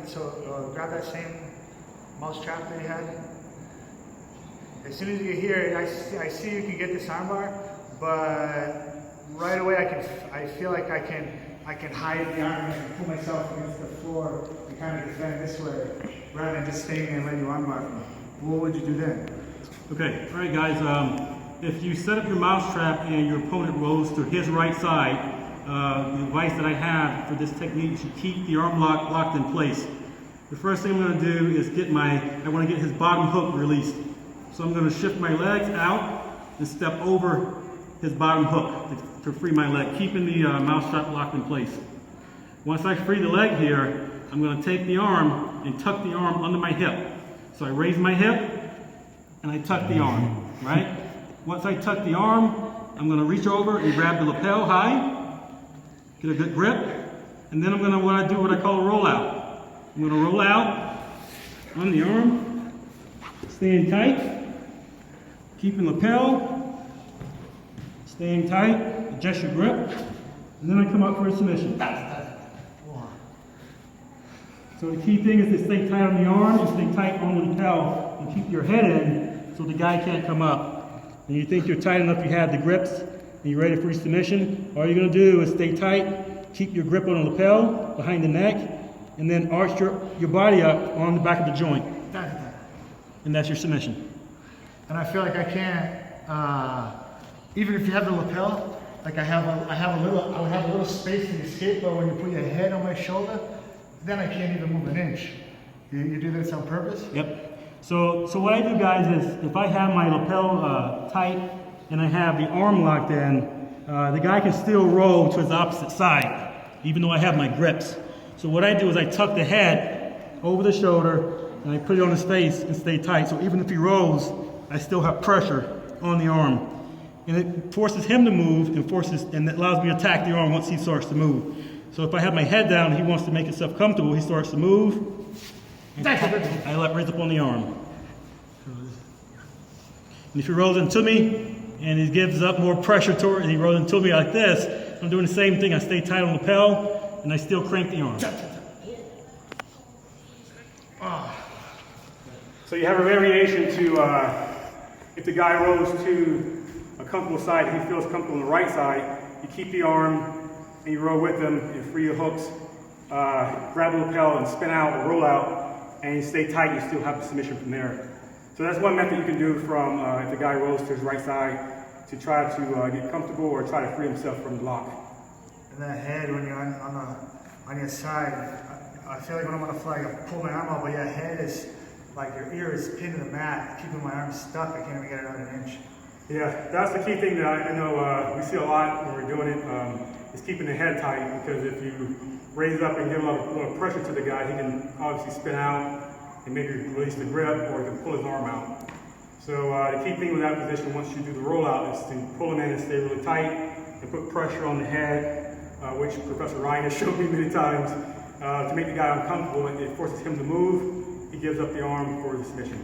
so grab that same mouse trap that you had. As soon as you get here, I see you can get this armbar, but right away I feel like I can hide the arm and pull myself against the floor and kind of defend this way, rather than just staying and letting you armbar me. What would you do then? Okay, all right guys, if you set up your mouse trap and your opponent rolls to his right side, the advice that I have for this technique is to keep the arm locked in place. The first thing I'm going to do is I want to get his bottom hook released. So I'm going to shift my legs out and step over his bottom hook to free my leg, keeping the mouse trap locked in place. Once I free the leg here, I'm going to take the arm and tuck the arm under my hip. So I raise my hip and I tuck the arm, right? Once I tuck the arm, I'm going to reach over and grab the lapel high, get a good grip, and then I'm going to do what I call a rollout. I'm going to roll out on the arm, staying tight, keeping lapel, staying tight, adjust your grip, and then I come up for a submission. So the key thing is to stay tight on the arm and stay tight on the lapel and keep your head in so the guy can't come up. And you think you're tight enough, you have the grips, and you're ready for your submission, all you're going to do is stay tight, keep your grip on the lapel, behind the neck, and then arch your body up on the back of the joint. And that's your submission. And I feel like I can't, even if you have the lapel, like I have a little space to escape, but when you put your head on my shoulder, then I can't even move an inch. You do this on purpose? Yep. So what I do, guys, is if I have my lapel tight and I have the arm locked in, the guy can still roll to his opposite side, even though I have my grips. So what I do is I tuck the head over the shoulder and I put it on his face and stay tight. So even if he rolls, I still have pressure on the arm. And it forces him to move and it allows me to attack the arm once he starts to move. So if I have my head down and he wants to make himself comfortable, he starts to move. I let raise up on the arm. And if he rolls into me and he gives up more pressure toward and he rolls into me like this, I'm doing the same thing. I stay tight on the lapel and I still crank the arm. So you have a variation to if the guy rolls to a comfortable side, he feels comfortable on the right side, you keep the arm and you roll with them and free your hooks, grab the lapel and spin out or roll out, and you stay tight, you still have the submission from there. So that's one method you can do from if the guy rolls to his right side to try to get comfortable or try to free himself from the lock. And that head, when you're on your side, I feel like when I'm on a flag, I pull my arm out, but your head is like your ear is pinned to the mat, keeping my arm stuck. I can't even get it out an inch. Yeah, that's the key thing that I know we see a lot when we're doing it, is keeping the head tight, because if you raise up and give a little pressure to the guy, he can obviously spin out and maybe release the grip, or he can pull his arm out. So the key thing with that position, once you do the rollout, is to pull him in and stay really tight and put pressure on the head, which Professor Ryan has showed me many times, to make the guy uncomfortable. It forces him to move. He gives up the arm for the submission.